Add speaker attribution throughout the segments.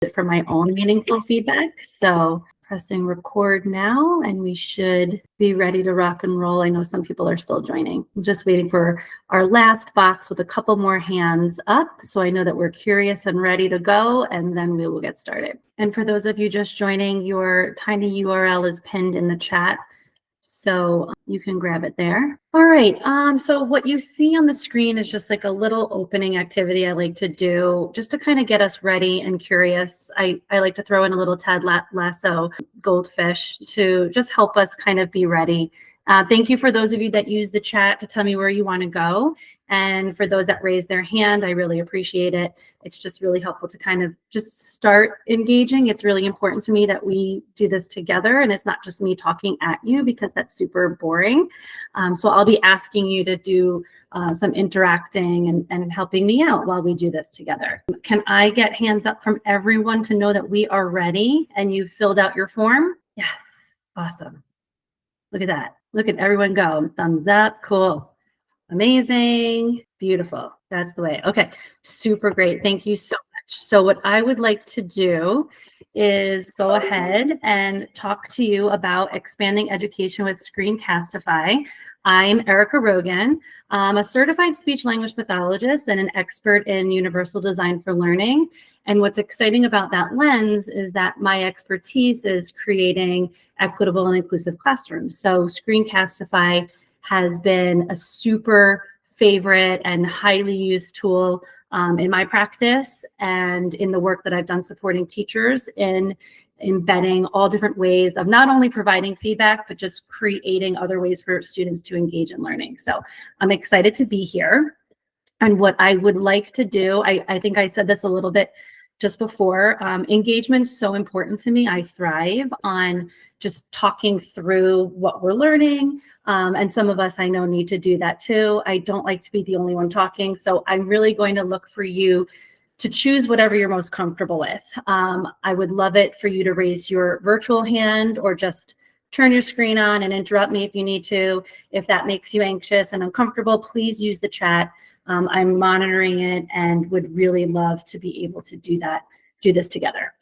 Speaker 1: it for my own meaningful feedback. So pressing record now, and we should be ready to rock and roll. I know some people are still joining. I'm just waiting for our last box with a couple more hands up, so I know that we're curious and ready to go, and then we will get started. And for those of you just joining, your tiny URL is pinned in the chat, so you can grab it there. All right, so what you see on the screen is just like a little opening activity I like to do just to kind of get us ready and curious. I like to throw in a little Ted Lasso goldfish to just help us kind of be ready. Thank you for those of you that use the chat to tell me where you want to go. And for those that raise their hand, I really appreciate it. It's just really helpful to kind of just start engaging. It's really important to me that we do this together, and it's not just me talking at you because that's super boring. So I'll be asking you to do some interacting and helping me out while we do this together. Can I get hands up from everyone to know that we are ready and you've filled out your form? Yes, awesome. Look at that. Look at everyone go. Thumbs up. Cool. Amazing. Beautiful. That's the way. Okay. Super great. Thank you so much. So what I would like to do is go ahead and talk to you about expanding education with Screencastify. I'm Erica Rogan. I'm a certified speech language pathologist and an expert in universal design for learning. And what's exciting about that lens is that my expertise is creating equitable and inclusive classrooms. So Screencastify has been a super favorite and highly used tool in my practice and in the work that I've done supporting teachers in embedding all different ways of not only providing feedback, but just creating other ways for students to engage in learning. So I'm excited to be here. And what I would like to do, I think I said this a little bit just before, engagement's so important to me. I thrive on just talking through what we're learning. And some of us I know need to do that too. I don't like to be the only one talking. So I'm really going to look for you to choose whatever you're most comfortable with. I would love it for you to raise your virtual hand or just turn your screen on and interrupt me if you need to. If that makes you anxious and uncomfortable, please use the chat. I'm monitoring it and would really love to be able to do this together.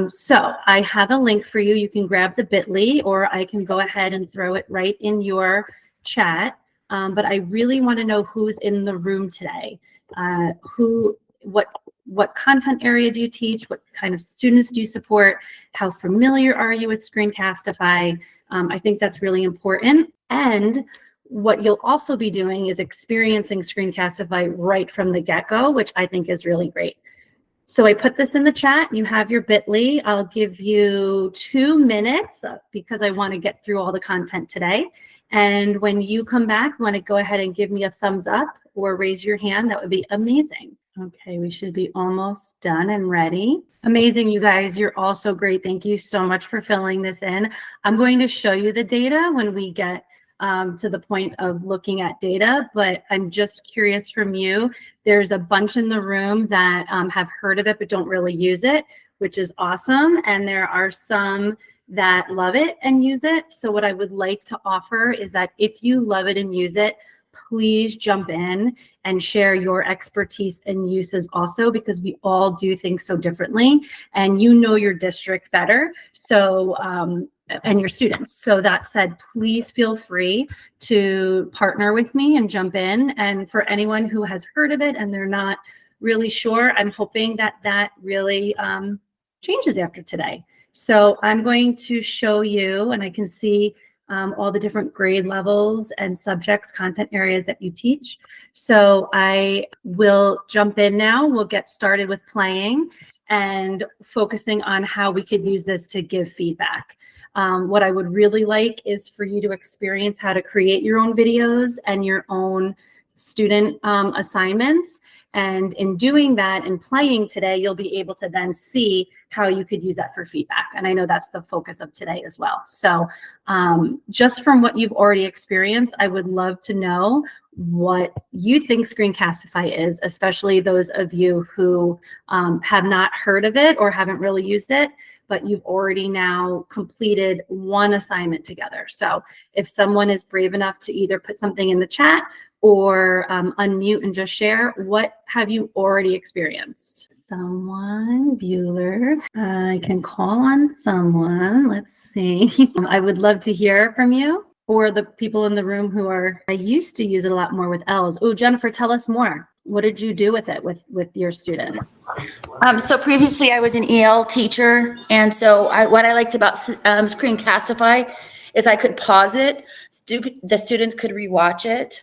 Speaker 1: So I have a link for you. You can grab the bit.ly, or I can go ahead and throw it right in your chat. But I really want to know who's in the room today. What content area do you teach? What kind of students do you support? How familiar are you with Screencastify? I think that's really important. And what you'll also be doing is experiencing Screencastify right from the get-go, which I think is really great. So I put this in the chat. You have your bit.ly. I'll give you 2 minutes because I want to get through all the content today. And when you come back, want to go ahead and give me a thumbs up or raise your hand. That would be amazing. Okay, we should be almost done and ready. Amazing, you guys. You're all so great. Thank you so much for filling this in. I'm going to show you the data when we get to the point of looking at data, but I'm just curious from you. There's a bunch in the room that have heard of it but don't really use it, which is awesome. And there are some that love it and use it. So what I would like to offer is that if you love it and use it, please jump in and share your expertise and uses also, because we all do things so differently and you know your district better. So and your students. So that said, please feel free to partner with me and jump in. And for anyone who has heard of it and they're not really sure, I'm hoping that that really changes after today. So I'm going to show you, and I can see all the different grade levels and subjects, content areas that you teach. So I will jump in now. We'll get started with playing and focusing on how we could use this to give feedback. What I would really like is for you to experience how to create your own videos and your own student assignments. And in doing that and playing today, you'll be able to then see how you could use that for feedback. And I know that's the focus of today as well. So just from what you've already experienced, I would love to know what you think Screencastify is, especially those of you who have not heard of it or haven't really used it, but you've already now completed one assignment together. So if someone is brave enough to either put something in the chat or unmute and just share. What have you already experienced? Someone, Bueller. I can call on someone. Let's see. I would love to hear from you, or the people in the room who are, I used to use it a lot more with L's. Oh, Jennifer, tell us more. What did you do with it with your students?
Speaker 2: So previously I was an EL teacher, and so what I liked about Screencastify is I could pause it. The students could rewatch it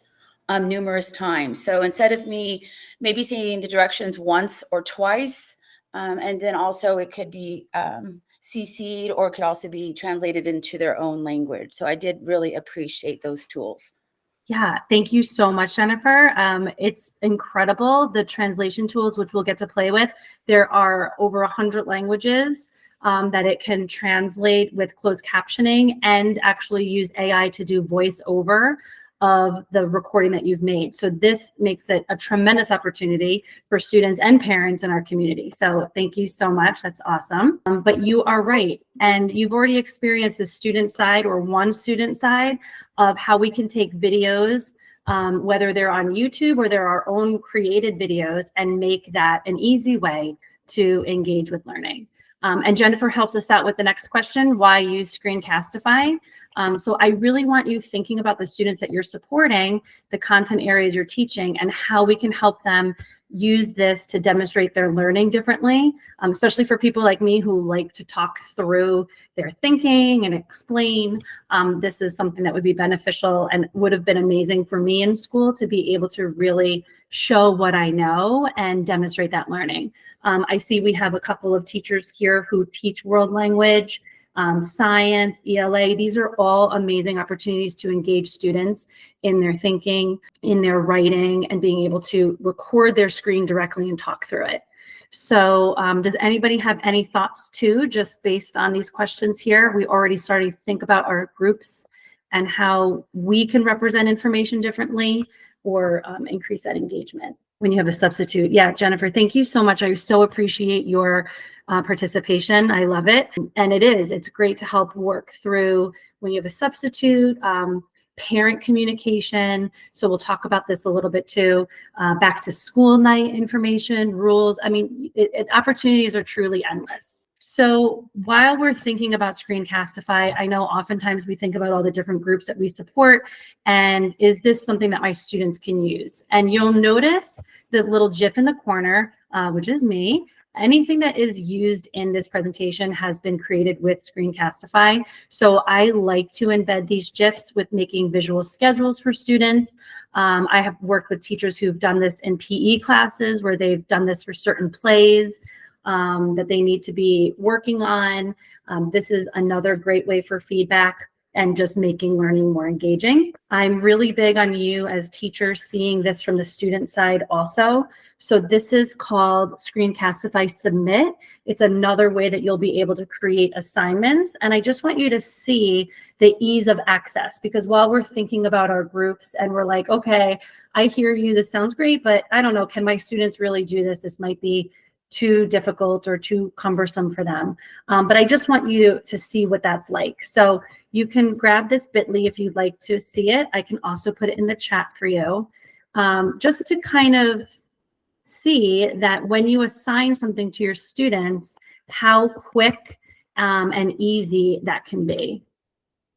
Speaker 2: numerous times. So instead of me maybe seeing the directions once or twice, and then also it could be CC'd, or it could also be translated into their own language. So I did really appreciate those tools.
Speaker 1: Yeah, thank you so much, Jennifer. It's incredible, the translation tools, which we'll get to play with. There are over 100 languages that it can translate with closed captioning, and actually use AI to do voiceover of the recording that you've made. So this makes it a tremendous opportunity for students and parents in our community. So thank you so much. That's awesome. But you are right. And you've already experienced the student side, or one student side, of how we can take videos, whether they're on YouTube or they're our own created videos, and make that an easy way to engage with learning. And Jennifer helped us out with the next question: why use Screencastify? So I really want you thinking about the students that you're supporting, the content areas you're teaching, and how we can help them use this to demonstrate their learning differently, especially for people like me who like to talk through their thinking and explain. This is something that would be beneficial and would have been amazing for me in school, to be able to really show what I know and demonstrate that learning. I see we have a couple of teachers here who teach world language, science, ELA. These are all amazing opportunities to engage students in their thinking, in their writing, and being able to record their screen directly and talk through it. So does anybody have any thoughts too, just based on these questions here? We already started to think about our groups and how we can represent information differently, or increase that engagement when you have a substitute. Yeah, Jennifer, thank you so much. I so appreciate your participation. I love it. And it's great to help work through when you have a substitute, parent communication. So we'll talk about this a little bit too. Back to school night information, rules. I mean, opportunities are truly endless. So while we're thinking about Screencastify, I know oftentimes we think about all the different groups that we support, and is this something that my students can use? And you'll notice the little GIF in the corner, which is me. Anything that is used in this presentation has been created with Screencastify. So I like to embed these GIFs with making visual schedules for students. I have worked with teachers who've done this in PE classes, where they've done this for certain plays that they need to be working on. This is another great way for feedback and just making learning more engaging. I'm really big on you as teachers seeing this from the student side also. So this is called Screencastify Submit. It's another way that you'll be able to create assignments. And I just want you to see the ease of access, because while we're thinking about our groups and we're like, okay, I hear you, this sounds great, but I don't know, can my students really do this? This might be too difficult or too cumbersome for them. But I just want you to see what that's like. So you can grab this bit.ly if you'd like to see it. I can also put it in the chat for you, just to kind of see that when you assign something to your students, how quick and easy that can be.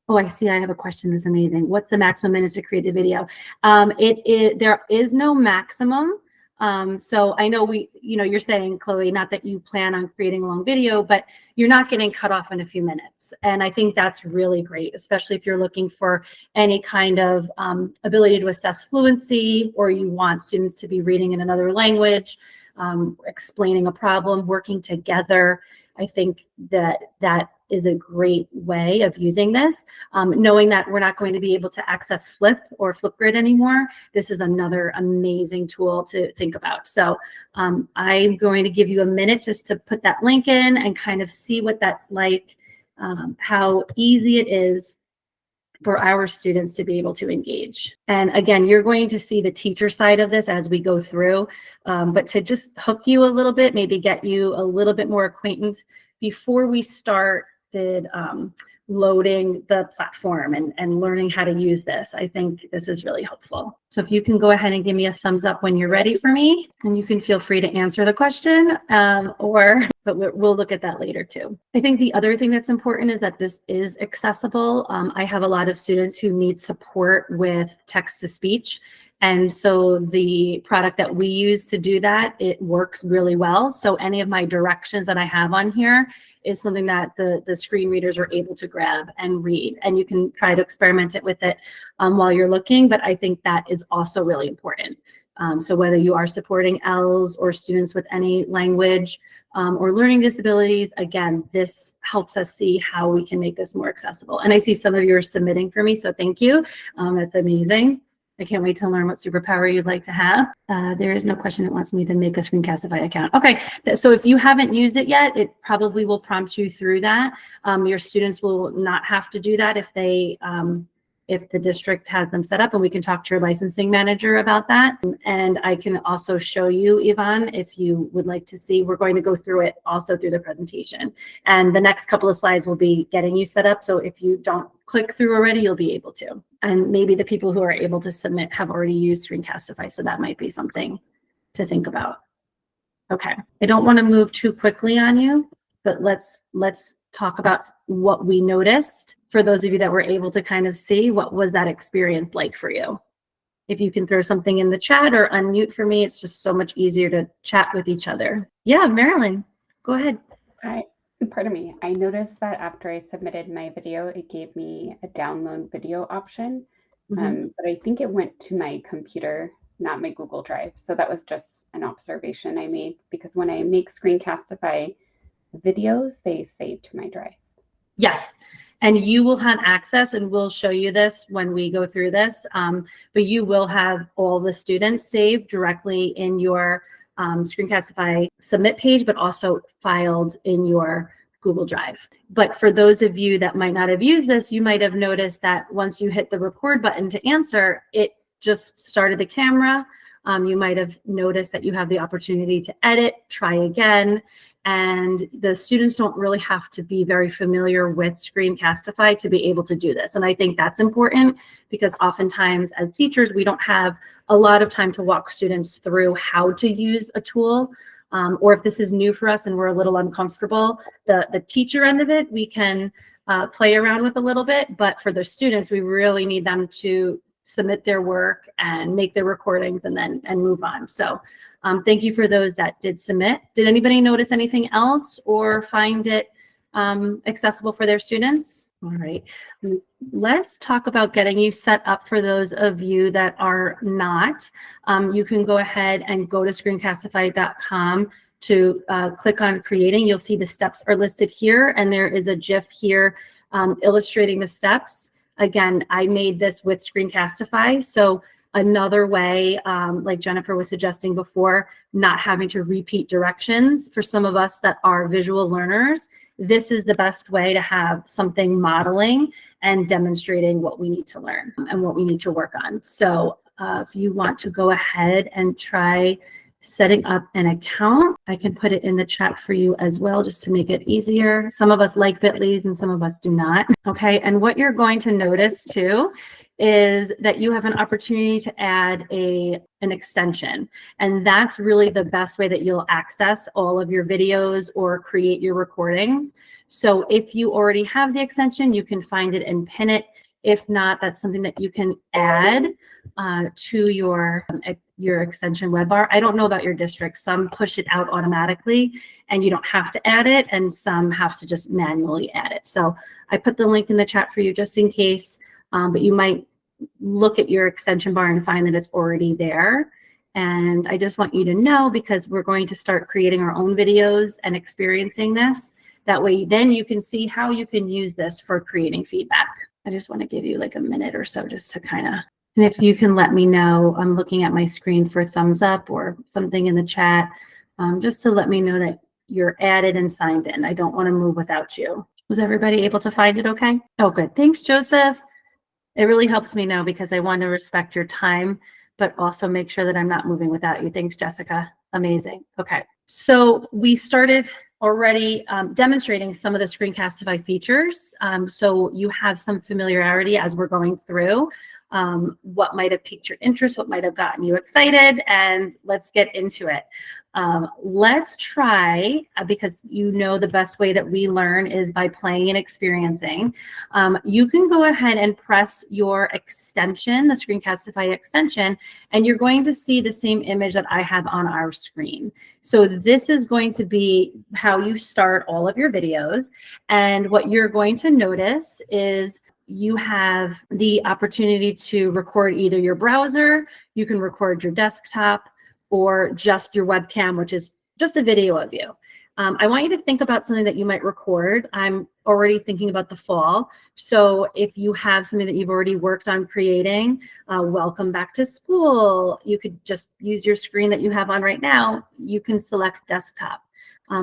Speaker 1: Oh, I see. I have a question that's amazing. What's the maximum minutes to create the video? There is no maximum. So I know you're saying, Chloe, not that you plan on creating a long video, but you're not getting cut off in a few minutes. And I think that's really great, especially if you're looking for any kind of ability to assess fluency, or you want students to be reading in another language, explaining a problem, working together. I think that is a great way of using this. Knowing that we're not going to be able to access Flip or Flipgrid anymore, this is another amazing tool to think about. So I'm going to give you a minute just to put that link in and kind of see what that's like, how easy it is for our students to be able to engage. And again, you're going to see the teacher side of this as we go through, but to just hook you a little bit, maybe get you a little bit more acquainted before we start interested loading the platform and learning how to use this, I think this is really helpful. So if you can go ahead and give me a thumbs up when you're ready for me, and you can feel free to answer the question, but we'll look at that later too. I think the other thing that's important is that this is accessible. I have a lot of students who need support with text to speech. And so the product that we use to do that, it works really well. So any of my directions that I have on here is something that the screen readers are able to grab and read. And you can try to experiment it with it while you're looking, but I think that is also really important. So whether you are supporting ELs or students with any language or learning disabilities, again, this helps us see how we can make this more accessible. And I see some of you are submitting for me, so thank you. That's amazing. I can't wait to learn what superpower you'd like to have. There is no question that wants me to make a Screencastify account. Okay, so if you haven't used it yet, it probably will prompt you through that. Your students will not have to do that if the district has them set up, and we can talk to your licensing manager about that. And I can also show you, Yvonne, if you would like to see. We're going to go through it also through the presentation. And the next couple of slides will be getting you set up. So if you don't click through already, you'll be able to. And maybe the people who are able to submit have already used Screencastify, so that might be something to think about. Okay, I don't want to move too quickly on you, but let's talk about what we noticed. For those of you that were able to kind of see, what was that experience like for you? If you can throw something in the chat or unmute for me, it's just so much easier to chat with each other. Yeah, Marilyn, go ahead.
Speaker 3: Pardon me. I noticed that after I submitted my video, it gave me a download video option, but I think it went to my computer, not my Google Drive. So that was just an observation I made, because when I make Screencastify videos, they save to my drive.
Speaker 1: Yes, and you will have access, and we'll show you this when we go through this, but you will have all the students saved directly in your Screencastify submit page, but also filed in your Google Drive. But for those of you that might not have used this, you might have noticed that once you hit the record button to answer, it just started the camera. You might have noticed that you have the opportunity to edit, try again, and the students don't really have to be very familiar with Screencastify to be able to do this. And I think that's important, because oftentimes as teachers, we don't have a lot of time to walk students through how to use a tool. Or if this is new for us and we're a little uncomfortable, the teacher end of it, we can play around with a little bit, but for the students, we really need them to submit their work and make their recordings and move on. So thank you for those that did submit. Did anybody notice anything else or find it accessible for their students? All right, let's talk about getting you set up. For those of you that are not, you can go ahead and go to screencastify.com to click on creating. You'll see the steps are listed here, and there is a GIF here illustrating the steps. Again, I made this with Screencastify, so another way, like Jennifer was suggesting before, not having to repeat directions. For some of us that are visual learners, this is the best way to have something modeling and demonstrating what we need to learn and what we need to work on. So if you want to go ahead and try setting up an account, I can put it in the chat for you as well, just to make it easier. Some of us like Bitly's and some of us do not. Okay, and what you're going to notice too is that you have an opportunity to add an extension. And that's really the best way that you'll access all of your videos or create your recordings. So if you already have the extension, you can find it and pin it. If not, that's something that you can add to your extension web bar. I don't know about your district. Some push it out automatically and you don't have to add it, and some have to just manually add it. So I put the link in the chat for you just in case. But you might look at your extension bar and find that it's already there. And I just want you to know, because we're going to start creating our own videos and experiencing this. That way, then you can see how you can use this for creating feedback. I just want to give you like a minute or so just to kind of, and if you can let me know, I'm looking at my screen for thumbs up or something in the chat, just to let me know that you're added and signed in. I don't want to move without you. Was everybody able to find it okay? Oh, good. Thanks, Joseph. It really helps me know, because I want to respect your time, but also make sure that I'm not moving without you. Thanks, Jessica. Amazing. Okay. So we started already demonstrating some of the Screencastify features. So you have some familiarity as we're going through what might have piqued your interest, what might have gotten you excited, and let's get into it. Let's try, because you know the best way that we learn is by playing and experiencing. You can go ahead and press your extension, the Screencastify extension, and you're going to see the same image that I have on our screen. So this is going to be how you start all of your videos. And what you're going to notice is you have the opportunity to record either your browser, you can record your desktop, or just your webcam, which is just a video of you. I want you to think about something that you might record. I'm already thinking about the fall. So if you have something that you've already worked on creating, welcome back to school, you could just use your screen that you have on right now. You can select desktop.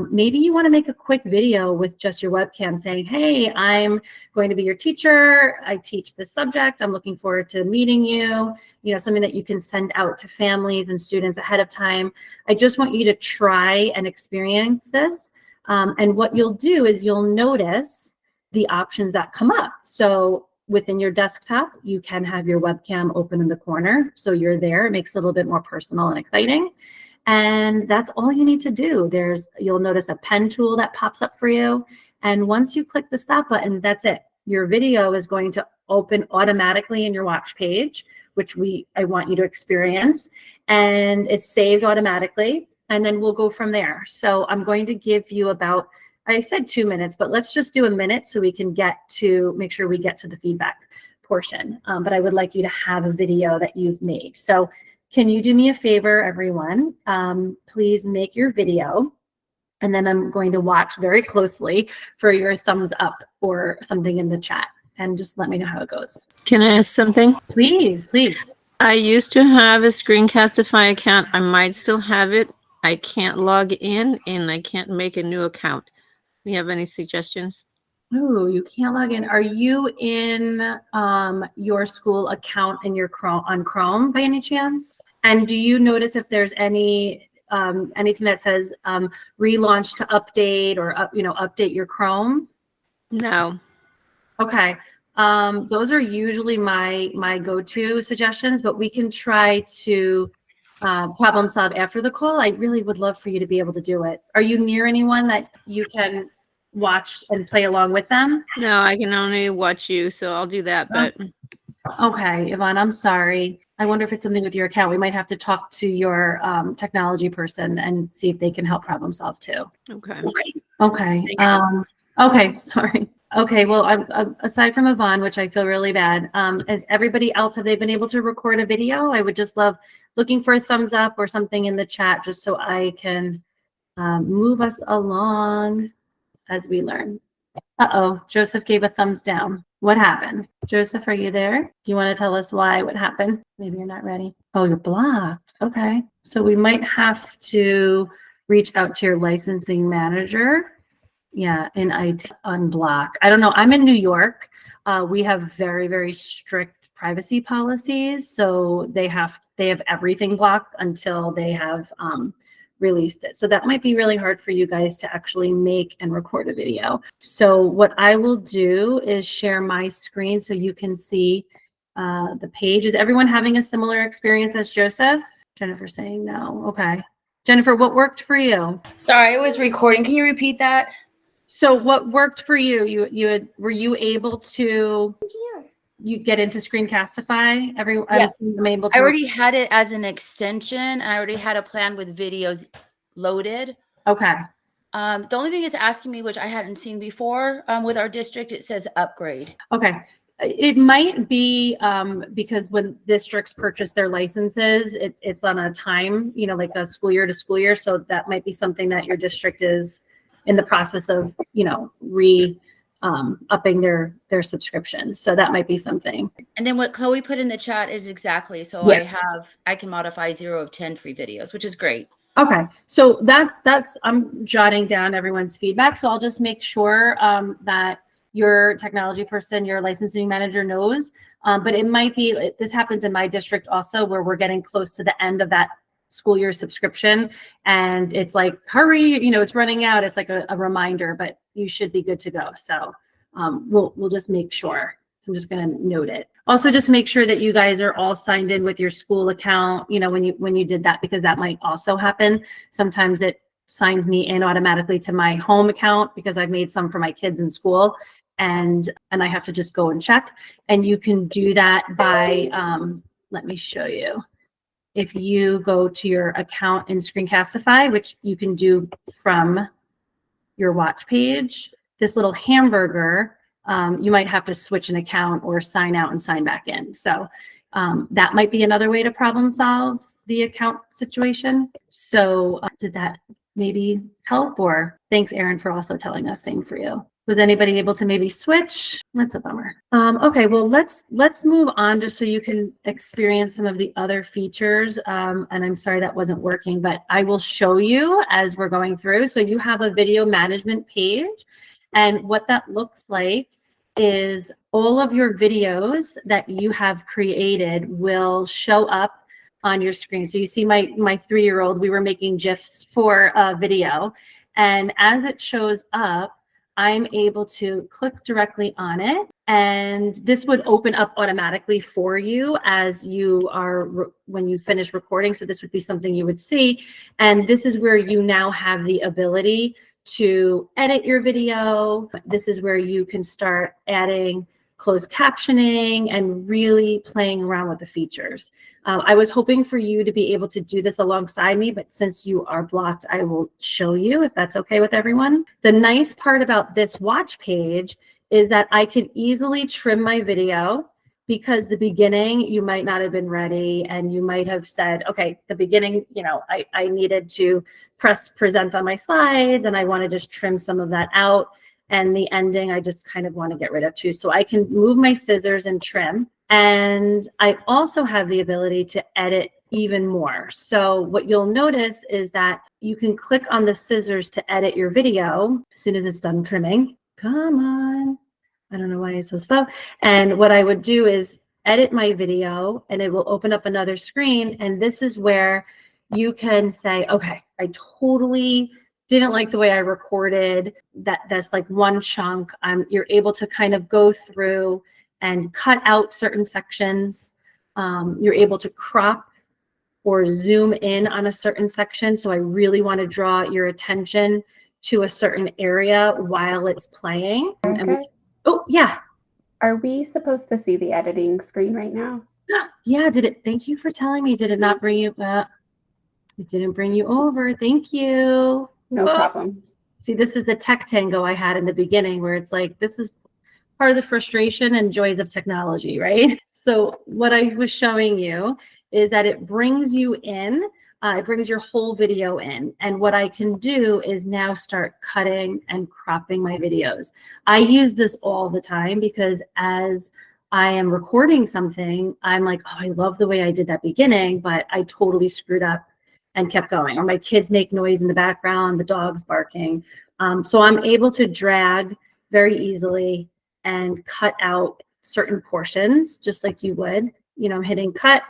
Speaker 1: Maybe you want to make a quick video with just your webcam saying, hey, I'm going to be your teacher. I teach this subject. I'm looking forward to meeting you. You know, something that you can send out to families and students ahead of time. I just want you to try and experience this. And what you'll do is you'll notice the options that come up. So within your desktop, you can have your webcam open in the corner. So you're there. It makes it a little bit more personal and exciting. And that's all you need to do. You'll notice a pen tool that pops up for you. And once you click the stop button, that's it. Your video is going to open automatically in your watch page, which I want you to experience. And it's saved automatically. And then we'll go from there. So I'm going to give you about, I said 2 minutes, but let's just do a minute so we can make sure we get to the feedback portion. But I would like you to have a video that you've made. So can you do me a favor, everyone? Please make your video, and then I'm going to watch very closely for your thumbs up or something in the chat, and just let me know how it goes.
Speaker 4: Can I ask something?
Speaker 1: Please, please.
Speaker 4: I used to have a Screencastify account. I might still have it. I can't log in and I can't make a new account. Do you have any suggestions?
Speaker 1: Oh, you can't log in. Are you in your school account in your on Chrome by any chance? And do you notice if there's anything that says relaunch to update or update your Chrome?
Speaker 4: No.
Speaker 1: Okay. Those are usually my go-to suggestions, but we can try to problem solve after the call. I really would love for you to be able to do it. Are you near anyone that you can watch and play along with them?
Speaker 4: No, I can only watch you, so I'll do that. But
Speaker 1: okay, Yvonne, I'm sorry. I wonder if it's something with your account. We might have to talk to your technology person and see if they can help problem solve too.
Speaker 4: okay.
Speaker 1: Okay. Okay. Sorry. Okay. Well, aside from Yvonne, which I feel really bad, as everybody else, have they been able to record a video? I would just love looking for a thumbs up or something in the chat, just so I can move us along as we learn. Uh-oh, Joseph gave a thumbs down. What happened? Joseph, are you there? Do you want to tell us what happened? Maybe you're not ready. Oh, you're blocked. Okay. So we might have to reach out to your licensing manager. Yeah, in IT unblock. I don't know. I'm in New York. We have very, very strict privacy policies. So they have everything blocked until they have released it. So that might be really hard for you guys to actually make and record a video. So what I will do is share my screen so you can see the page. Is everyone having a similar experience as Joseph? Jennifer saying no. Okay. Jennifer, what worked for you?
Speaker 2: Sorry, I was recording. Can you repeat that?
Speaker 1: So what worked for you? Were you able to you get into Screencastify?
Speaker 2: Yes.
Speaker 1: I'm able to.
Speaker 2: I already had it as an extension. I already had a plan with videos loaded.
Speaker 1: Okay.
Speaker 2: The only thing it's asking me, which I hadn't seen before with our district, it says upgrade.
Speaker 1: Okay. It might be because when districts purchase their licenses, it's on a time, like a school year to school year. So that might be something that your district is in the process of, upping their subscription. So that might be something. And
Speaker 2: then what Chloe put in the chat is exactly. So yeah. I can modify 0 of 10 free videos, which is great.
Speaker 1: Okay. So that's I'm jotting down everyone's feedback. So I'll just make sure that your technology person, your licensing manager knows, but it might be, this happens in my district also, where we're getting close to the end of that school year subscription, and it's like, hurry, it's running out. It's like a reminder, but you should be good to go. So we'll just make sure. I'm just going to note it. Also, just make sure that you guys are all signed in with your school account, when you did that, because that might also happen. Sometimes it signs me in automatically to my home account because I've made some for my kids in school, and I have to just go and check. And you can do that by, let me show you. If you go to your account in Screencastify, which you can do from your watch page, this little hamburger, you might have to switch an account or sign out and sign back in. So that might be another way to problem solve the account situation. So did that maybe help? Or thanks, Erin, for also telling us. Same for you. Was anybody able to maybe switch? That's a bummer. Okay, well, let's move on just so you can experience some of the other features. And I'm sorry that wasn't working, but I will show you as we're going through. So you have a video management page, and what that looks like is all of your videos that you have created will show up on your screen. So you see my 3-year-old, we were making GIFs for a video, and as it shows up, I'm able to click directly on it, and this would open up automatically for you as you are, when you finish recording. So this would be something you would see. And this is where you now have the ability to edit your video. This is where you can start adding closed captioning and really playing around with the features. I was hoping for you to be able to do this alongside me, but since you are blocked, I will show you if that's okay with everyone. The nice part about this watch page is that I could easily trim my video, because the beginning, you might not have been ready, and you might have said, okay, the beginning, I needed to press present on my slides, and I want to just trim some of that out. And the ending, I just kind of want to get rid of too. So I can move my scissors and trim. And I also have the ability to edit even more. So what you'll notice is that you can click on the scissors to edit your video as soon as it's done trimming. Come on. I don't know why it's so slow. And what I would do is edit my video, and it will open up another screen. And this is where you can say, okay, I totally didn't like the way I recorded that's like one chunk. You're able to kind of go through and cut out certain sections. You're able to crop or zoom in on a certain section. So I really want to draw your attention to a certain area while it's playing.
Speaker 3: Okay.
Speaker 1: Oh, yeah.
Speaker 3: Are we supposed to see the editing screen right now?
Speaker 1: Yeah, thank you for telling me. Did it not bring you up? It didn't bring you over. Thank you.
Speaker 3: No problem.
Speaker 1: See, this is the tech tango I had in the beginning, where it's like, this is part of the frustration and joys of technology, right? So what I was showing you is that it brings you in, it brings your whole video in. And what I can do is now start cutting and cropping my videos. I use this all the time because as I am recording something, I'm like, oh, I love the way I did that beginning, but I totally screwed up and kept going. Or my kids make noise in the background, the dog's barking. So I'm able to drag very easily and cut out certain portions, just like you would. I'm hitting cut,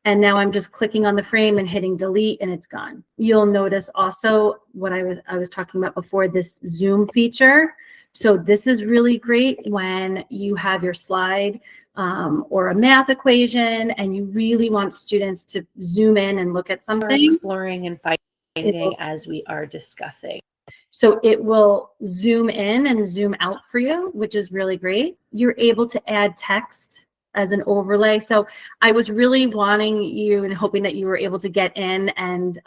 Speaker 1: and now I'm just clicking on the frame and hitting delete, and it's gone. You'll notice also what I was talking about before, this zoom feature. So this is really great when you have your slide or a math equation, and you really want students to zoom in and look at something.
Speaker 5: Exploring and finding as we are discussing.
Speaker 1: So it will zoom in and zoom out for you, which is really great. You're able to add text as an overlay. So I was really wanting you and hoping that you were able to get in and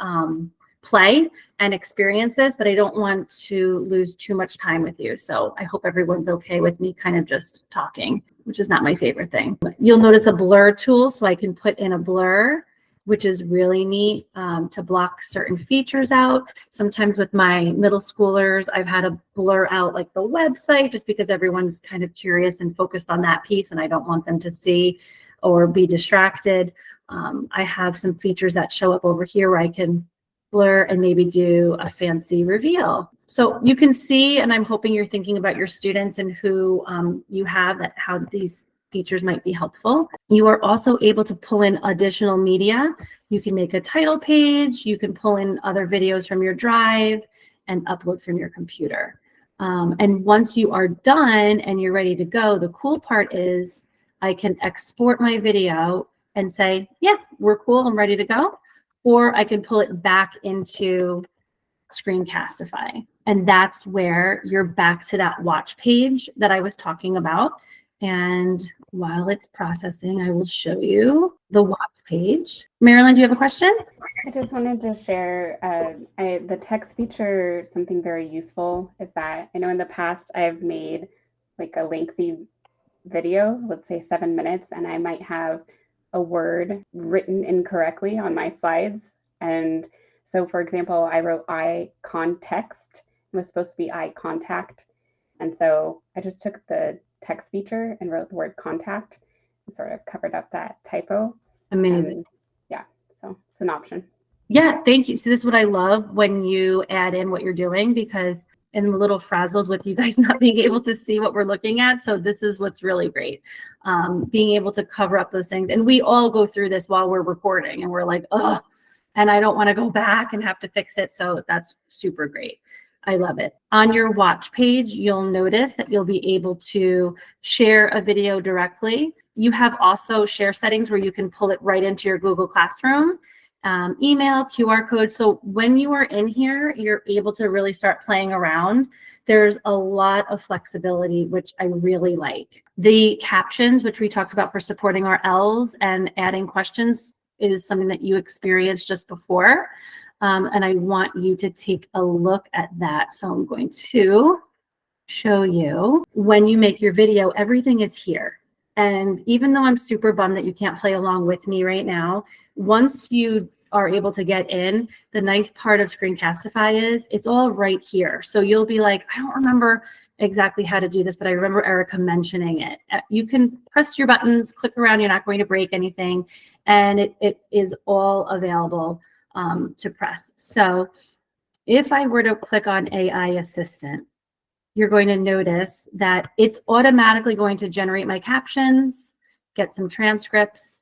Speaker 1: play and experience this, but I don't want to lose too much time with you. So I hope everyone's okay with me kind of just talking, which is not my favorite thing. You'll notice a blur tool, so I can put in a blur, which is really neat to block certain features out. Sometimes with my middle schoolers, I've had to blur out like the website just because everyone's kind of curious and focused on that piece, and I don't want them to see or be distracted. I have some features that show up over here where I can blur and maybe do a fancy reveal. So you can see, and I'm hoping you're thinking about your students and who you have, that how these features might be helpful. You are also able to pull in additional media. You can make a title page, you can pull in other videos from your drive and upload from your computer. And once you are done and you're ready to go, the cool part is I can export my video and say, yeah, we're cool, I'm ready to go. Or I can pull it back into Screencastify. And that's where you're back to that watch page that I was talking about. And while it's processing, I will show you the watch page. Marilyn, do you have a question?
Speaker 3: I just wanted to share the text feature. Something very useful is that I know in the past I've made like a lengthy video, let's say 7 minutes, and I might have a word written incorrectly on my slides. And so, for example, I wrote eye context. It was supposed to be eye contact. And so I just took the text feature and wrote the word contact and sort of covered up that typo.
Speaker 1: Amazing.
Speaker 3: Yeah, so it's an option.
Speaker 1: Yeah, thank you. So this is what I love when you add in what you're doing, because I'm a little frazzled with you guys not being able to see what we're looking at. So this is what's really great, being able to cover up those things. And we all go through this while we're recording and we're like, oh, and I don't want to go back and have to fix it. So that's super great. I love it. On your watch page, you'll notice that you'll be able to share a video directly. You have also share settings where you can pull it right into your Google Classroom, email, QR code. So when you are in here, you're able to really start playing around. There's a lot of flexibility, which I really like. The captions, which we talked about for supporting our Ls and adding questions, is something that you experienced just before. And I want you to take a look at that. So I'm going to show you when you make your video, everything is here. And even though I'm super bummed that you can't play along with me right now, once you are able to get in, the nice part of Screencastify is it's all right here. So you'll be like, I don't remember exactly how to do this, but I remember Erica mentioning it. You can press your buttons, click around, you're not going to break anything. And it is all available to press. So if I were to click on AI Assistant, you're going to notice that it's automatically going to generate my captions, get some transcripts.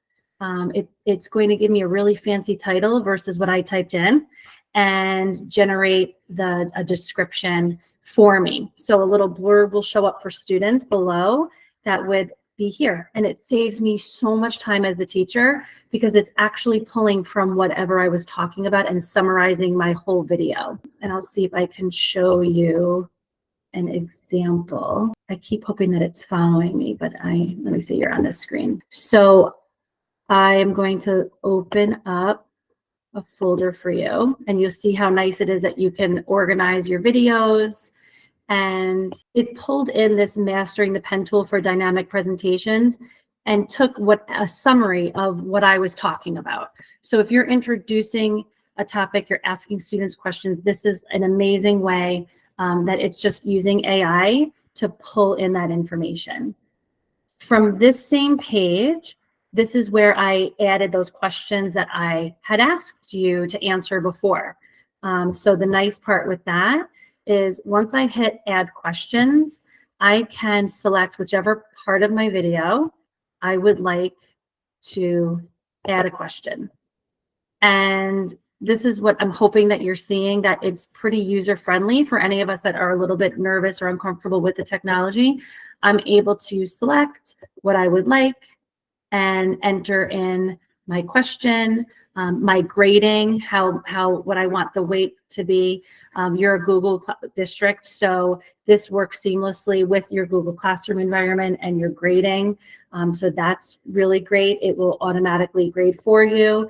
Speaker 1: It's going to give me a really fancy title versus what I typed in, and generate a description for me. So a little blurb will show up for students below that would be here. And it saves me so much time as the teacher because it's actually pulling from whatever I was talking about and summarizing my whole video. And I'll see if I can show you an example. I keep hoping that it's following me, but let me see, you're on this screen. So I am going to open up a folder for you, and you'll see how nice it is that you can organize your videos. And it pulled in this Mastering the Pen tool for dynamic presentations and took a summary of what I was talking about. So if you're introducing a topic, you're asking students questions, this is an amazing way that it's just using AI to pull in that information. From this same page, this is where I added those questions that I had asked you to answer before. So the nice part with that is once I hit add questions, I can select whichever part of my video I would like to add a question. And this is what I'm hoping that you're seeing, that it's pretty user-friendly for any of us that are a little bit nervous or uncomfortable with the technology. I'm able to select what I would like and enter in my question, my grading, what I want the weight to be. You're a Google district, so this works seamlessly with your Google Classroom environment and your grading. So that's really great. It will automatically grade for you.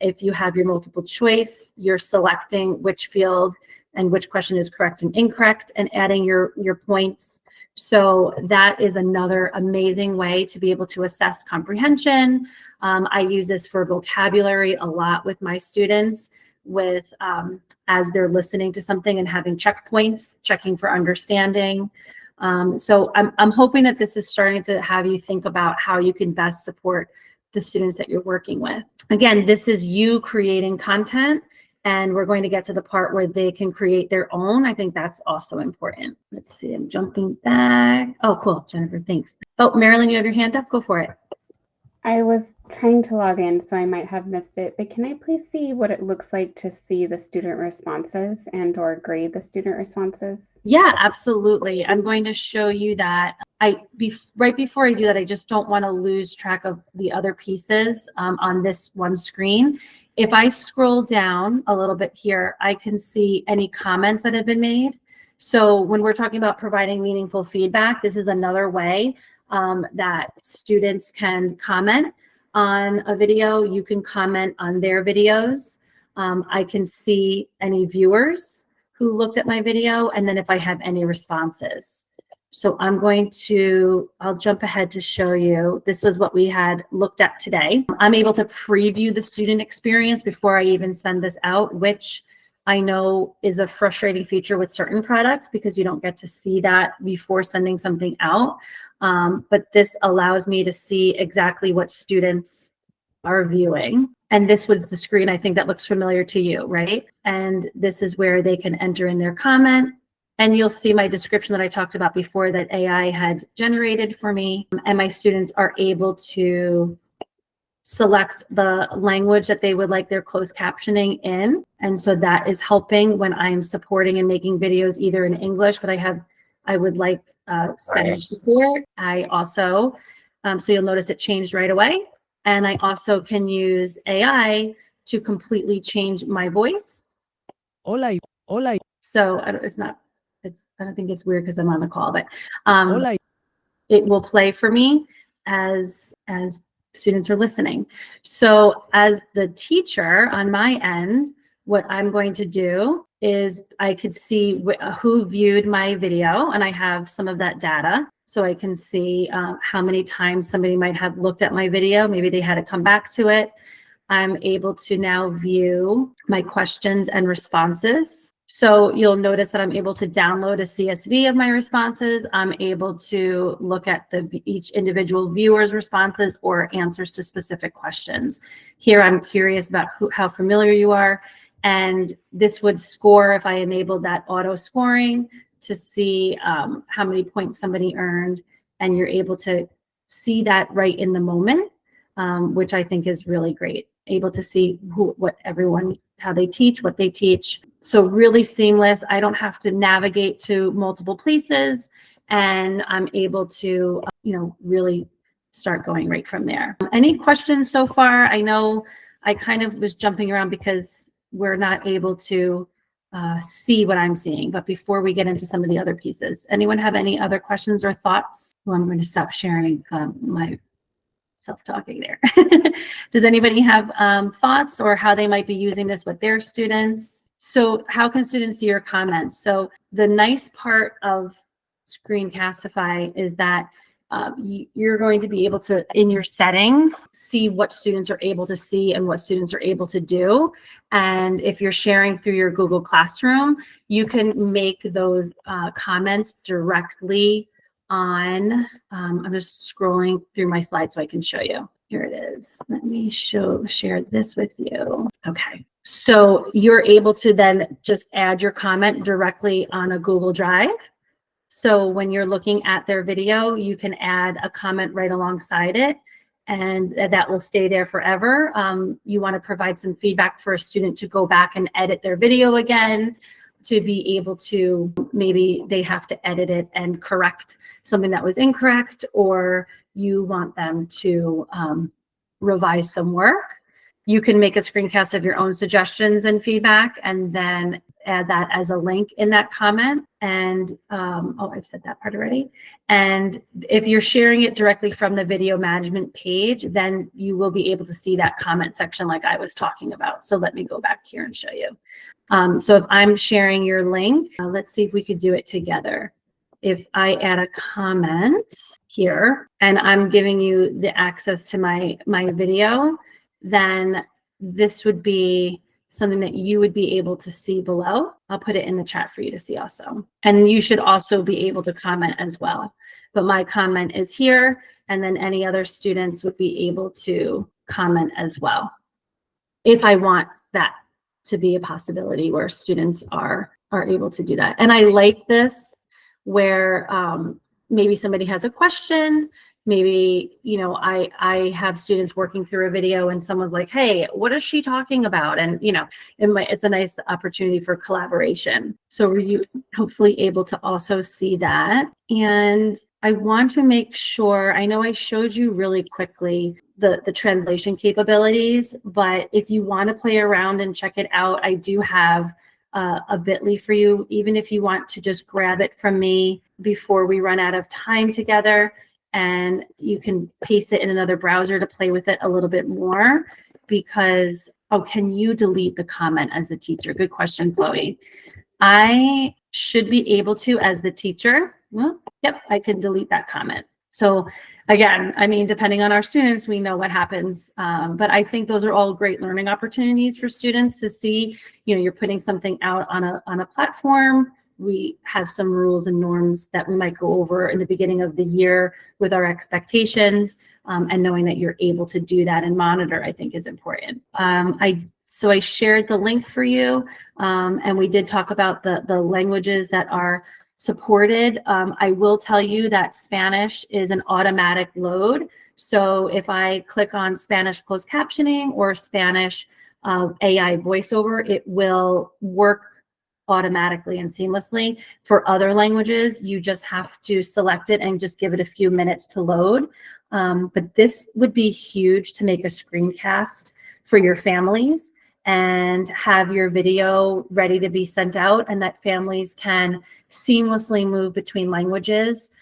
Speaker 1: If you have your multiple choice, you're selecting which field and which question is correct and incorrect and adding your points. So that is another amazing way to be able to assess comprehension. I use this for vocabulary a lot with my students, as they're listening to something and having checkpoints, checking for understanding. So I'm hoping that this is starting to have you think about how you can best support the students that you're working with. Again, this is you creating content And we're going to get to the part where they can create their own. I think that's also important. Let's see, I'm jumping back. Oh, cool, Jennifer, thanks. Oh, Marilyn, you have your hand up, go for it.
Speaker 3: I was trying to log in, so I might have missed it, but can I please see what it looks like to see the student responses and or grade the student responses?
Speaker 1: Yeah, absolutely. I'm going to show you that. Right before I do that, I just don't want to lose track of the other pieces on this one screen. If I scroll down a little bit here, I can see any comments that have been made. So when we're talking about providing meaningful feedback, this is another way that students can comment on a video. You can comment on their videos. I can see any viewers who looked at my video, and then if I have any responses. So I'll jump ahead to show you, this was what we had looked at today. I'm able to preview the student experience before I even send this out, which I know is a frustrating feature with certain products because you don't get to see that before sending something out. But this allows me to see exactly what students are viewing. And this was the screen, I think that looks familiar to you, right? And this is where they can enter in their comment. And you'll see my description that I talked about before that AI had generated for me. And my students are able to select the language that they would like their closed captioning in. And so that is helping when I'm supporting and making videos either in English, but I would like Spanish support. I also, so you'll notice it changed right away. And I also can use AI to completely change my voice.
Speaker 6: Hola, hola,
Speaker 1: So I don't think it's weird because I'm on the call, but
Speaker 6: hola.
Speaker 1: it will play for me as students are listening. So as the teacher on my end, what I'm going to do is I could see who viewed my video, and I have some of that data. So I can see how many times somebody might have looked at my video. Maybe they had to come back to it. I'm able to now view my questions and responses. So you'll notice that I'm able to download a CSV of my responses. I'm able to look at each individual viewer's responses or answers to specific questions. Here, I'm curious about how familiar you are. And this would score if I enabled that auto scoring to see how many points somebody earned. And you're able to see that right in the moment, which I think is really great. Able to see how they teach, what they teach. So really seamless. I don't have to navigate to multiple places, and I'm able to, really start going right from there. Any questions so far? I know I kind of was jumping around because we're not able to see what I'm seeing. But before we get into some of the other pieces, anyone have any other questions or thoughts? Well, I'm going to stop sharing my self-talking there. Does anybody have thoughts or how they might be using this with their students? So how can students see your comments? So the nice part of Screencastify is that you're going to be able to, in your settings, see what students are able to see and what students are able to do. And if you're sharing through your Google Classroom, you can make those comments directly on, I'm just scrolling through my slides so I can show you. Here it is. Let me share this with you. Okay. So you're able to then just add your comment directly on a Google Drive. So when you're looking at their video, you can add a comment right alongside it, and that will stay there forever. You want to provide some feedback for a student to go back and edit their video again, to be able to, maybe they have to edit it and correct something that was incorrect, or you want them to revise some work. You can make a screencast of your own suggestions and feedback, and then add that as a link in that comment. And I've said that part already. And if you're sharing it directly from the video management page, then you will be able to see that comment section like I was talking about. So let me go back here and show you. So if I'm sharing your link, let's see if we could do it together. If I add a comment here and I'm giving you the access to my video, then this would be something that you would be able to see below. I'll put it in the chat for you to see also. And you should also be able to comment as well. But my comment is here, and then any other students would be able to comment as well, if I want that to be a possibility where students are able to do that. And I like this where maybe somebody has a question. Maybe, you know, I have students working through a video and someone's like, hey, what is she talking about? And, you know, it's a nice opportunity for collaboration. So were you hopefully able to also see that? And I want to make sure, I know I showed you really quickly the translation capabilities, but if you want to play around and check it out, I do have a bit.ly for you, even if you want to just grab it from me before we run out of time together. And you can paste it in another browser to play with it a little bit more because, oh, can you delete the comment as the teacher? Good question, Chloe. I should be able to as the teacher. Well, yep, I can delete that comment. So again, I mean, depending on our students, we know what happens. But I think those are all great learning opportunities for students to see, you know, you're putting something out on a platform. We have some rules and norms that we might go over in the beginning of the year with our expectations, and knowing that you're able to do that and monitor, I think is important. So I shared the link for you, and we did talk about the languages that are supported. I will tell you that Spanish is an automatic load. So if I click on Spanish closed captioning or Spanish AI voiceover, it will work automatically and seamlessly. For other languages, you just have to select it and just give it a few minutes to load. But this would be huge to make a screencast for your families and have your video ready to be sent out, and that families can seamlessly move between languages,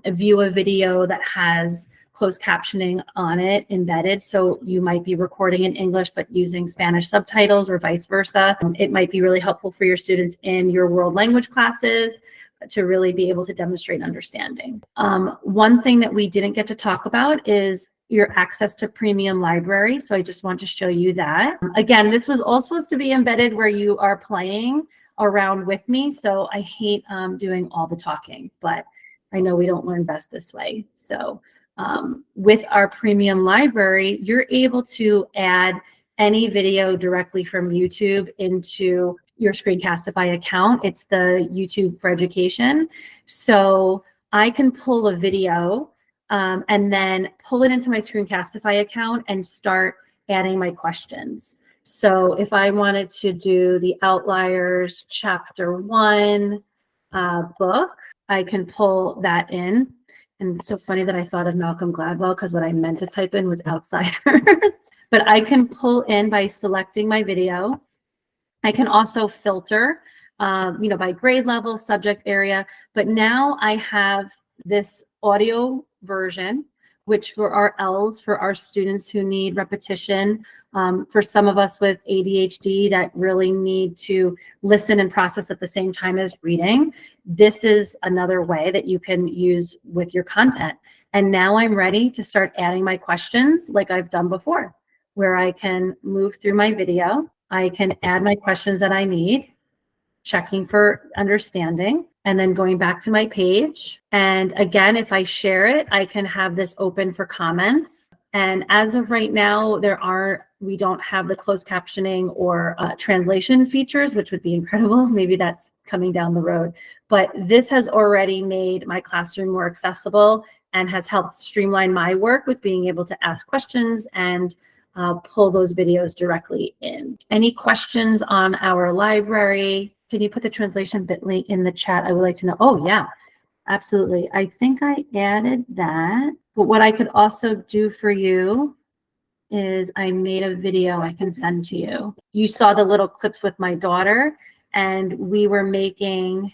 Speaker 1: view a video that has closed captioning on it embedded. So you might be recording in English, but using Spanish subtitles or vice versa. It might be really helpful for your students in your world language classes to really be able to demonstrate understanding. One thing that we didn't get to talk about is your access to premium library. So I just want to show you that. Again, this was all supposed to be embedded where you are playing around with me. So I hate doing all the talking, but I know we don't learn best this way. So with our premium library, you're able to add any video directly from YouTube into your Screencastify account. It's the YouTube for Education. So I can pull a video and then pull it into my Screencastify account and start adding my questions. So if I wanted to do the Outliers Chapter 1 book, I can pull that in. And it's so funny that I thought of Malcolm Gladwell because what I meant to type in was Outsiders. But I can pull in by selecting my video. I can also filter, you know, by grade level, subject area. But now I have this audio version, which for our L's, for our students who need repetition, for some of us with ADHD that really need to listen and process at the same time as reading, this is another way that you can use with your content. And now I'm ready to start adding my questions like I've done before, where I can move through my video. I can add my questions that I need, checking for understanding, and then going back to my page. And again, if I share it, I can have this open for comments. And as of right now, we don't have the closed captioning or translation features, which would be incredible. Maybe that's coming down the road. But this has already made my classroom more accessible and has helped streamline my work with being able to ask questions and pull those videos directly in. Any questions on our library? Can you put the translation bit.ly in the chat? I would like to know. Oh, yeah, absolutely. I think I added that. But what I could also do for you is I made a video I can send to you. You saw the little clips with my daughter, and we were making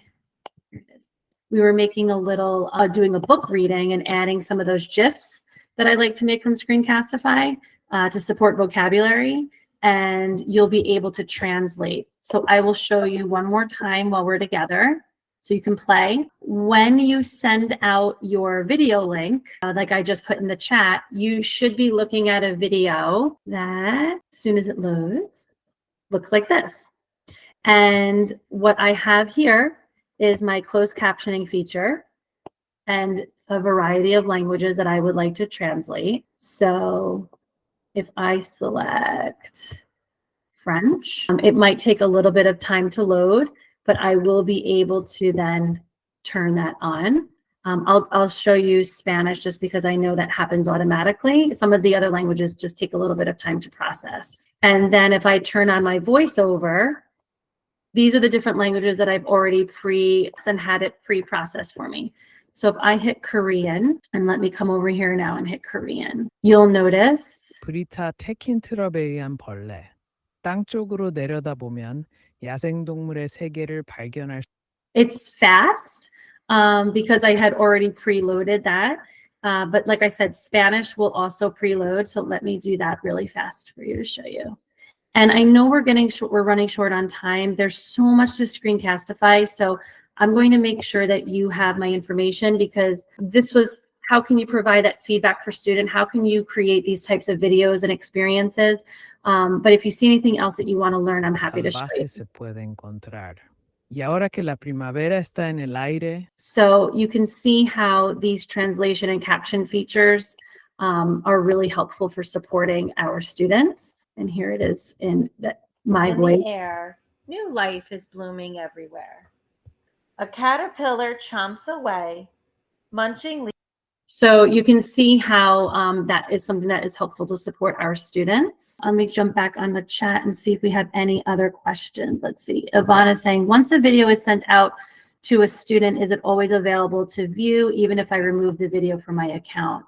Speaker 1: a little, doing a book reading and adding some of those GIFs that I like to make from Screencastify to support vocabulary, and you'll be able to translate. So I will show you one more time while we're together so you can play. When you send out your video link, like I just put in the chat, you should be looking at a video that, as soon as it loads, looks like this. And what I have here is my closed captioning feature and a variety of languages that I would like to translate. So if I select French. It might take a little bit of time to load, but I will be able to then turn that on. I'll show you Spanish just because I know that happens automatically. Some of the other languages just take a little bit of time to process. And then if I turn on my voiceover, these are the different languages that I've already had it pre-processed for me. So if I hit Korean, and let me come over here now and hit Korean, you'll notice
Speaker 6: 브리타 체킨 트럽에 의한 벌레. 땅 쪽으로 내려다보면 야생동물의 세계를 발견할
Speaker 1: it's fast because I had already preloaded that. But like I said, Spanish will also preload. So let me do that really fast for you to show you. And I know we're running short on time. There's so much to Screencastify. So I'm going to make sure that you have my information, because this was, how can you provide that feedback for student? How can you create these types of videos and experiences? But if you see anything else that you want to learn, I'm happy to show you.
Speaker 6: salvajes se puede encontrar. Y ahora que la primavera está en el aire,
Speaker 1: So you can see how these translation and caption features are really helpful for supporting our students. And here it is in my
Speaker 5: In
Speaker 1: voice.
Speaker 5: the air, new life is blooming everywhere. A caterpillar chomps away, munching leaves.
Speaker 1: So you can see how that is something that is helpful to support our students. Let me jump back on the chat and see if we have any other questions. Let's see. Ivana is saying, once a video is sent out to a student, is it always available to view, even if I remove the video from my account?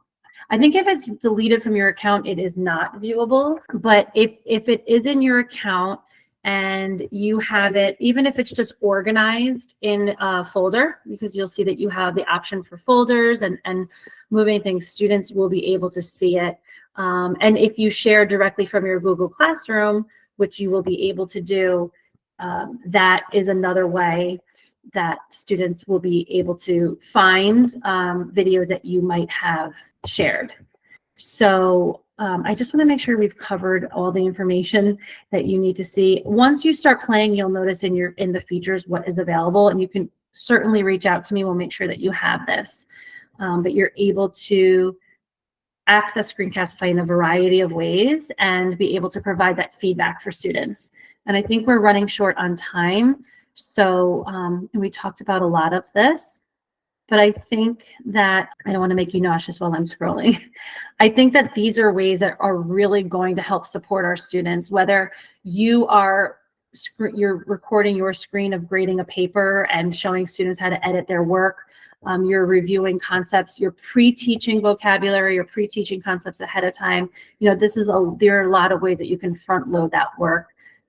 Speaker 1: I think if it's deleted from your account, it is not viewable. But if it is in your account and you have it, even if it's just organized in a folder, because you'll see that you have the option for folders and moving things, students will be able to see it. And if you share directly from your Google Classroom, which you will be able to do, that is another way that students will be able to find videos that you might have shared. So I just want to make sure we've covered all the information that you need to see. Once you start playing, you'll notice in the features what is available, and you can certainly reach out to me. We'll make sure that you have this. But you're able to access Screencastify in a variety of ways and be able to provide that feedback for students. And I think we're running short on time. So and we talked about a lot of this. But I think that, I don't want to make you nauseous while I'm scrolling. I think that these are ways that are really going to help support our students, whether you're recording your screen of grading a paper and showing students how to edit their work, you're reviewing concepts, you're pre-teaching vocabulary, you're pre-teaching concepts ahead of time. You know, there are a lot of ways that you can front load that work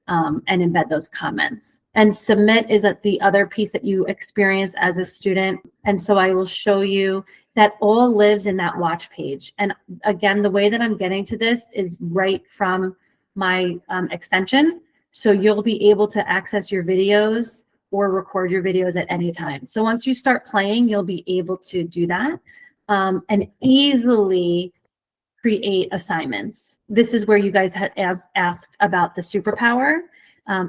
Speaker 1: and embed those comments. And submit is the other piece that you experience as a student. And so I will show you that all lives in that watch page. And again, the way that I'm getting to this is right from my extension. So you'll be able to access your videos or record your videos at any time. So once you start playing, you'll be able to do that and easily create assignments. This is where you guys had asked about the superpower.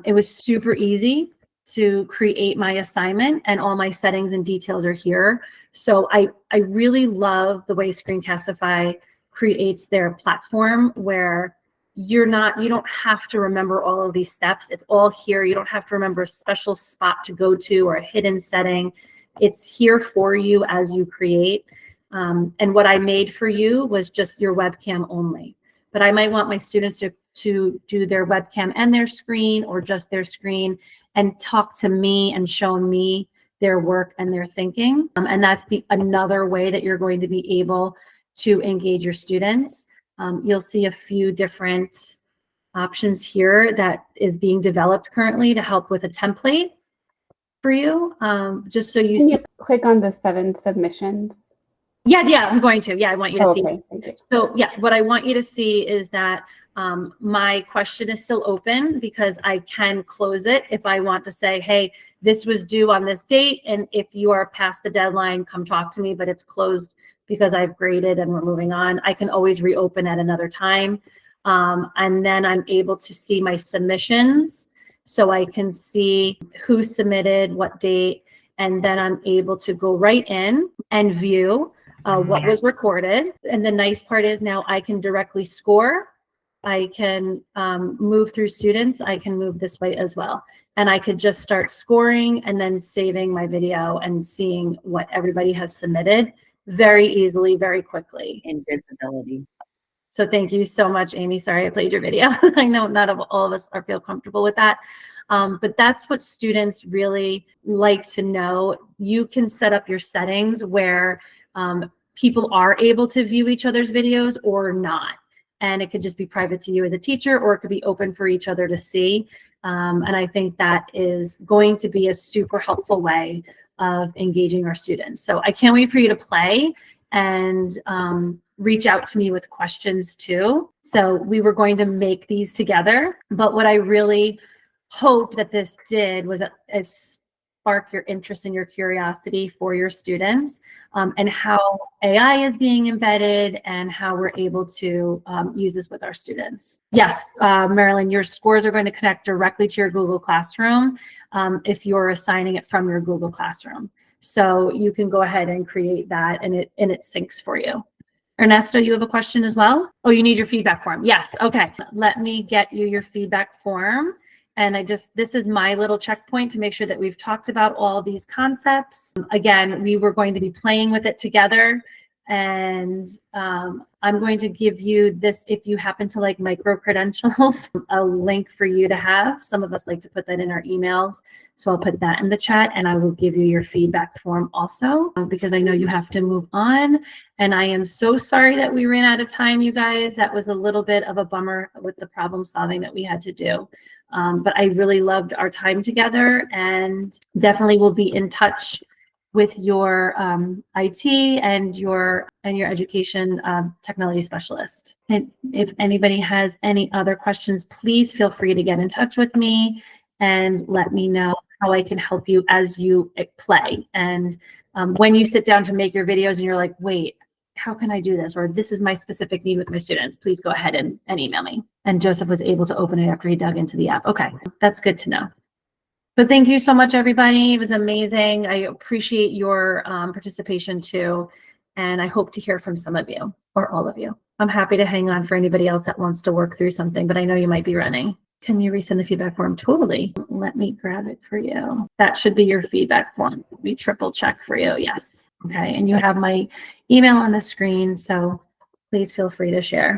Speaker 1: It was super easy to create my assignment, and all my settings and details are here. So I really love the way Screencastify creates their platform, where you don't have to remember all of these steps. It's all here. You don't have to remember a special spot to go to or a hidden setting. It's here for you as you create. And what I made for you was just your webcam only. But I might want my students to do their webcam and their screen, or just their screen, and talk to me and show me their work and their thinking. And that's another way that you're going to be able to engage your students. You'll see a few different options here that is being developed currently to help with a template for you, just so you
Speaker 3: Can
Speaker 1: see.
Speaker 3: you click on the 7 submissions?
Speaker 1: Yeah, I'm going to. Yeah, I want you to see.
Speaker 3: Okay, thank you.
Speaker 1: So yeah, what I want you to see is that my question is still open, because I can close it if I want to say, hey, this was due on this date, and if you are past the deadline, come talk to me, but it's closed because I've graded and we're moving on. I can always reopen at another time. And then I'm able to see my submissions. So I can see who submitted, what date, and then I'm able to go right in and view what was recorded. And the nice part is now I can directly score I can move through students. I can move this way as well. And I could just start scoring and then saving my video and seeing what everybody has submitted very easily, very quickly.
Speaker 2: Invisibility.
Speaker 1: So thank you so much, Amy. Sorry I played your video. I know not all of us are feel comfortable with that. But that's what students really like to know. You can set up your settings where people are able to view each other's videos or not. And it could just be private to you as a teacher, or it could be open for each other to see. And I think that is going to be a super helpful way of engaging our students. So I can't wait for you to play and reach out to me with questions too. So we were going to make these together, but what I really hope that this did was spark your interest and your curiosity for your students, and how AI is being embedded and how we're able to use this with our students. Yes, Marilyn, your scores are going to connect directly to your Google Classroom if you're assigning it from your Google Classroom. So you can go ahead and create that, and it syncs for you. Ernesto, you have a question as well? Oh, you need your feedback form. Yes, okay. Let me get you your feedback form. And this is my little checkpoint to make sure that we've talked about all these concepts. Again, we were going to be playing with it together. And I'm going to give you this, if you happen to like micro credentials, a link for you to have. Some of us like to put that in our emails. So I'll put that in the chat, and I will give you your feedback form also, because I know you have to move on. And I am so sorry that we ran out of time, you guys. That was a little bit of a bummer with the problem solving that we had to do. But I really loved our time together, and definitely will be in touch with your IT and your education technology specialist. And if anybody has any other questions, please feel free to get in touch with me and let me know how I can help you as you play. And when you sit down to make your videos and you're like, wait, how can I do this? Or this is my specific need with my students, please go ahead and email me. And Joseph was able to open it after he dug into the app. Okay, that's good to know. But thank you so much, everybody. It was amazing. I appreciate your participation too. And I hope to hear from some of you or all of you. I'm happy to hang on for anybody else that wants to work through something, but I know you might be running. Can you resend the feedback form? Totally. Let me grab it for you. That should be your feedback form. Let me triple check for you. Yes. Okay. And you have my email on the screen, so please feel free to share.